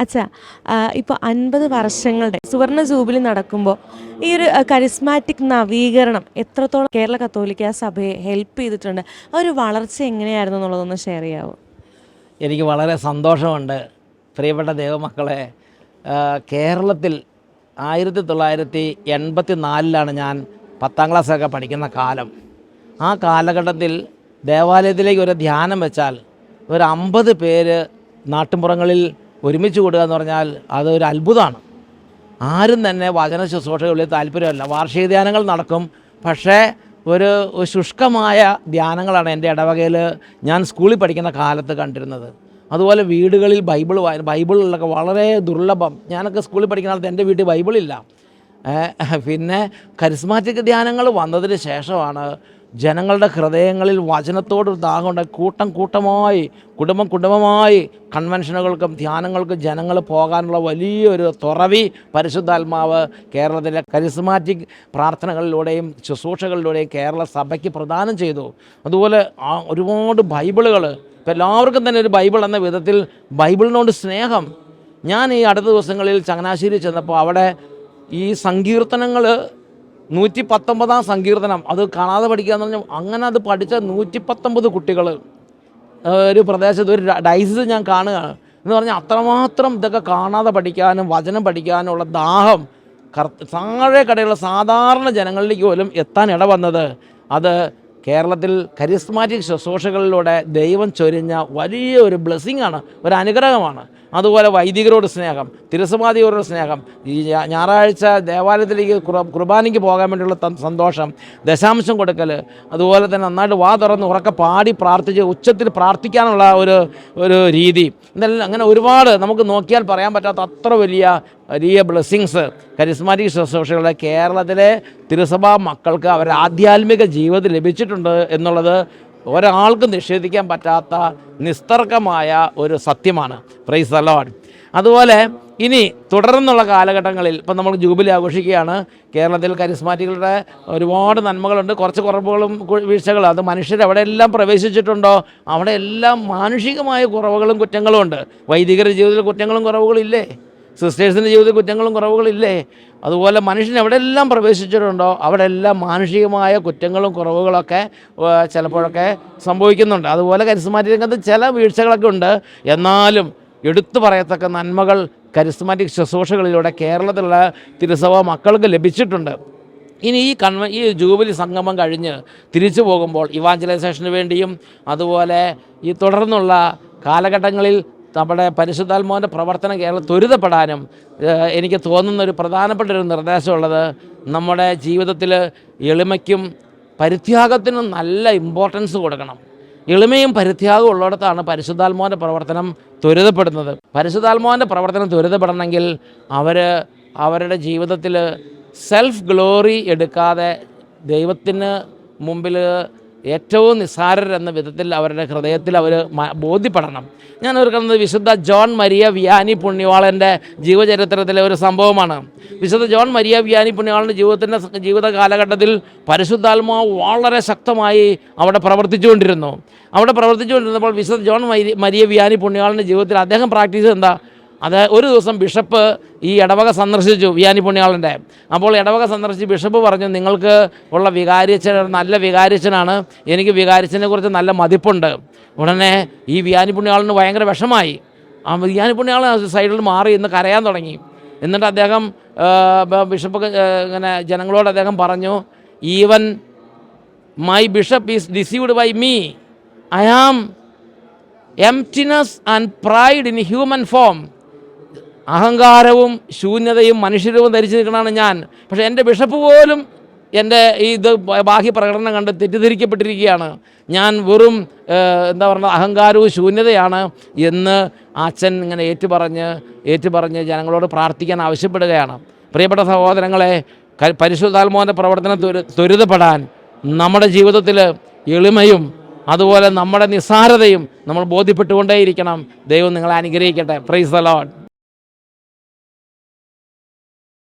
അച്ഛാ, ഇപ്പോൾ 50 വർഷങ്ങളുടെ സുവർണ ജൂബിലി നടക്കുമ്പോൾ ഈ ഒരു കരിസ്മാറ്റിക് നവീകരണം എത്രത്തോളം കേരള കത്തോലിക്ക സഭയെ ഹെൽപ്പ് ചെയ്തിട്ടുണ്ട്? ആ ഒരു വളർച്ച എങ്ങനെയായിരുന്നു എന്നുള്ളതൊന്ന് ഷെയർ ചെയ്യാവോ? എനിക്ക് വളരെ സന്തോഷമുണ്ട് പ്രിയപ്പെട്ട ദൈവമക്കളെ. കേരളത്തിൽ 1984 ഞാൻ 10ാം ക്ലാസ്സൊക്കെ പഠിക്കുന്ന കാലം. ആ കാലഘട്ടത്തിൽ ദേവാലയത്തിലേക്ക് ഒരു ധ്യാനം വെച്ചാൽ ഒരു 50 പേര് നാട്ടിൻപുറങ്ങളിൽ ഒരുമിച്ച് കൂടുക എന്ന് പറഞ്ഞാൽ അതൊരു അത്ഭുതമാണ്. ആരും തന്നെ വചന ശുശ്രൂഷകളിൽ താല്പര്യമല്ല. വാർഷിക ധ്യാനങ്ങൾ നടക്കും, പക്ഷേ ഒരു ശുഷ്കമായ ധ്യാനങ്ങളാണ് എൻ്റെ ഇടവകയിൽ ഞാൻ സ്കൂളിൽ പഠിക്കുന്ന കാലത്ത് കണ്ടിരുന്നത്. അതുപോലെ വീടുകളിൽ ബൈബിളിലൊക്കെ വളരെ ദുർലഭം. ഞാനൊക്കെ സ്കൂളിൽ പഠിക്കുന്ന കാലത്ത് എൻ്റെ വീട്ടിൽ ബൈബിളില്ല. പിന്നെ കരിസ്മാറ്റിക് ധ്യാനങ്ങൾ വന്നതിന് ശേഷമാണ് ജനങ്ങളുടെ ഹൃദയങ്ങളിൽ വചനത്തോടൊരു ദാഹമുണ്ട്. കൂട്ടമായി കുടുംബമായി കൺവെൻഷനുകൾക്കും ധ്യാനങ്ങൾക്കും ജനങ്ങൾ പോകാനുള്ള വലിയൊരു തുറവി പരിശുദ്ധാത്മാവ് കേരളത്തിലെ കരിസ്മാറ്റിക് പ്രാർത്ഥനകളിലൂടെയും ശുശ്രൂഷകളിലൂടെയും കേരള സഭയ്ക്ക് പ്രദാനം ചെയ്തു. അതുപോലെ ഒരുപാട് ബൈബിളുകൾ, ഇപ്പോൾ എല്ലാവർക്കും തന്നെ ഒരു ബൈബിൾ എന്ന വിധത്തിൽ ബൈബിളിനോട് സ്നേഹം. ഞാൻ ഈ അടുത്ത ദിവസങ്ങളിൽ ചങ്ങനാശ്ശേരി ചെന്നപ്പോൾ അവിടെ ഈ സങ്കീർത്തനങ്ങൾ 119 സങ്കീർത്തനം അത് കാണാതെ പഠിക്കുക എന്ന് പറഞ്ഞാൽ അങ്ങനെ അത് പഠിച്ച 119 കുട്ടികൾ ഒരു പ്രദേശത്ത് ഒരു ഡൈസിസ് ഞാൻ കാണുകയാണ് എന്ന് പറഞ്ഞാൽ അത്രമാത്രം ഇതൊക്കെ കാണാതെ പഠിക്കാനും വചനം പഠിക്കാനുമുള്ള ദാഹം താഴെക്കടയുള്ള സാധാരണ ജനങ്ങളിലേക്ക് പോലും എത്താൻ ഇടവന്നത് അത് കേരളത്തിൽ കരിസ്മാറ്റിക് ശുശ്രൂഷകളിലൂടെ ദൈവം ചൊരിഞ്ഞ വലിയ ഒരു ബ്ലെസ്സിങ് ആണ്, ഒരു അനുഗ്രഹമാണ്. അതുപോലെ വൈദികരോട് സ്നേഹം, തിരുസമാധിയോട് സ്നേഹം, ഈ ഞായറാഴ്ച ദേവാലയത്തിലേക്ക് കുർബാനയ്ക്ക് പോകാൻ വേണ്ടിയുള്ള സന്തോഷം, ദശാംശം കൊടുക്കൽ, അതുപോലെ തന്നെ നന്നായിട്ട് വാ തുറന്ന് ഉറക്കെ പാടി പ്രാർത്ഥിച്ച് ഉച്ചത്തിൽ പ്രാർത്ഥിക്കാനുള്ള ഒരു രീതി, ഇതെല്ലാം അങ്ങനെ ഒരുപാട് നമുക്ക് നോക്കിയാൽ പറയാൻ പറ്റാത്ത അത്ര വലിയ ബ്ലെസ്സിങ്സ് കരിസ്മാറ്റിക് ശുശ്രൂഷകളുടെ കേരളത്തിലെ തിരുസഭാ മക്കൾക്ക് അവരുടെ ആധ്യാത്മിക ജീവിതത്തിൽ ലഭിച്ചിട്ടുണ്ട് എന്നുള്ളത് ഒരാൾക്കും നിഷേധിക്കാൻ പറ്റാത്ത നിസ്തർക്കമായ ഒരു സത്യമാണ്. Praise the Lord. അതുപോലെ ഇനി തുടർന്നുള്ള കാലഘട്ടങ്ങളിൽ ഇപ്പം നമ്മൾ ജൂബിലി ആഘോഷിക്കുകയാണ്. കേരളത്തിൽ കരിസ്മാറ്റിക്കുകളുടെ ഒരുപാട് നന്മകളുണ്ട്, കുറച്ച് കുറവുകളും വീഴ്ചകളും. അത് മനുഷ്യർ എവിടെയെല്ലാം പ്രവേശിച്ചിട്ടുണ്ടോ അവിടെയെല്ലാം മാനുഷികമായ കുറവുകളും കുറ്റങ്ങളും ഉണ്ട്. വൈദികരുടെ ജീവിതത്തിൽ കുറ്റങ്ങളും കുറവുകളും ഇല്ലേ? സിസ്റ്റേഴ്സിൻ്റെ ജീവിതത്തിൽ കുറ്റങ്ങളും കുറവുകളില്ലേ? അതുപോലെ മനുഷ്യൻ എവിടെയെല്ലാം പ്രവേശിച്ചിട്ടുണ്ടോ അവിടെയെല്ലാം മാനുഷികമായ കുറ്റങ്ങളും കുറവുകളൊക്കെ ചിലപ്പോഴൊക്കെ സംഭവിക്കുന്നുണ്ട്. അതുപോലെ കരിസ്മാറ്റിക് രംഗത്ത് ചില വീഴ്ചകളൊക്കെ ഉണ്ട്. എന്നാലും എടുത്തു പറയത്തക്ക നന്മകൾ കരിസ്മാറ്റിക് ശുശ്രൂഷകളിലൂടെ കേരളത്തിലുള്ള തിരുസഭാ മക്കൾക്ക് ലഭിച്ചിട്ടുണ്ട്. ഇനി ഈ ജൂബിലി സംഗമം കഴിഞ്ഞ് തിരിച്ചു പോകുമ്പോൾ ഇവാഞ്ചലൈസേഷന് വേണ്ടിയും അതുപോലെ ഈ തുടർന്നുള്ള കാലഘട്ടങ്ങളിൽ നമ്മുടെ പരിശുദ്ധാത്മാവിൻ്റെ പ്രവർത്തനം കേരളം ത്വരിതപ്പെടാനും എനിക്ക് തോന്നുന്നൊരു പ്രധാനപ്പെട്ടൊരു നിർദ്ദേശമുള്ളത് നമ്മുടെ ജീവിതത്തിൽ എളിമയ്ക്കും പരിത്യാഗത്തിനും നല്ല ഇമ്പോർട്ടൻസ് കൊടുക്കണം. എളിമയും പരിത്യാഗവും ഉള്ളിടത്താണ് പരിശുദ്ധാത്മാവിൻ്റെ പ്രവർത്തനം ത്വരിതപ്പെടുന്നത്. പരിശുദ്ധാത്മാവിൻ്റെ പ്രവർത്തനം ത്വരിതപ്പെടണമെങ്കിൽ അവരുടെ ജീവിതത്തിൽ സെൽഫ് ഗ്ലോറി എടുക്കാതെ ദൈവത്തിന് മുമ്പിൽ ഏറ്റവും നിസ്സാരരെന്ന വിധത്തിൽ അവരുടെ ഹൃദയത്തിൽ അവർ ബോധ്യപ്പെടണം. ഞാൻ ഓർക്കുന്നത് വിശുദ്ധ ജോൺ മരിയ വിയാനി പുണ്യവാളൻ്റെ ജീവചരിത്രത്തിലെ ഒരു സംഭവമാണ്. വിശുദ്ധ ജോൺ മരിയ വിയാനി പുണ്യവാളൻ്റെ ജീവിത കാലഘട്ടത്തിൽ പരിശുദ്ധാത്മാവ് വളരെ ശക്തമായി അവിടെ പ്രവർത്തിച്ചുകൊണ്ടിരുന്നപ്പോൾ വിശുദ്ധ ജോൺ മരിയ വിയാനി പുണ്യവാളൻ്റെ ജീവിതത്തിൽ അദ്ദേഹം പ്രാക്ടീസ് ചെയ്തത് എന്താ? അത് ഒരു ദിവസം ബിഷപ്പ് ഈ ഇടവക സന്ദർശിച്ചു, വിയാനി പുണ്യാളൻ്റെ. അപ്പോൾ ഇടവക സന്ദർശിച്ച് ബിഷപ്പ് പറഞ്ഞു, നിങ്ങൾക്ക് ഉള്ള വികാരിയച്ഛൻ നല്ല വികാരിയച്ഛനാണ്, എനിക്ക് വികാരിയച്ഛനെ കുറിച്ച് നല്ല മതിപ്പുണ്ട്. ഉടനെ ഈ വിയാനി പുണ്യാളന് ഭയങ്കര വിഷമായി. ആ വിയാനി പുണ്യാളൻ സൈഡിൽ മാറി ഇന്ന് കരയാൻ തുടങ്ങി. എന്നിട്ട് അദ്ദേഹം ബിഷപ്പ് ഇങ്ങനെ ജനങ്ങളോട് അദ്ദേഹം പറഞ്ഞു, even my bishop is deceived by me. I am emptiness and pride in human form. അഹങ്കാരവും ശൂന്യതയും മനുഷ്യരൂപം ധരിച്ചു നിൽക്കണമാണ് ഞാൻ. പക്ഷേ എൻ്റെ ബിഷപ്പ് പോലും എൻ്റെ ബാഹ്യ പ്രകടനം കണ്ട് തെറ്റിദ്ധരിക്കപ്പെട്ടിരിക്കുകയാണ്. ഞാൻ വെറും അഹങ്കാരവും ശൂന്യതയാണ് എന്ന് അച്ഛൻ ഇങ്ങനെ ഏറ്റുപറഞ്ഞ് ജനങ്ങളോട് പ്രാർത്ഥിക്കാൻ ആവശ്യപ്പെടുകയാണ്. പ്രിയപ്പെട്ട സഹോദരങ്ങളെ, പരിശുദ്ധാത്മാവിൻ്റെ പ്രവർത്തനം ത്വരിതപ്പെടാൻ നമ്മുടെ ജീവിതത്തിൽ എളിമയും അതുപോലെ നമ്മുടെ നിസ്സാരതയും നമ്മൾ ബോധ്യപ്പെട്ടുകൊണ്ടേയിരിക്കണം. ദൈവം നിങ്ങളെ അനുഗ്രഹിക്കട്ടെ. Praise the Lord.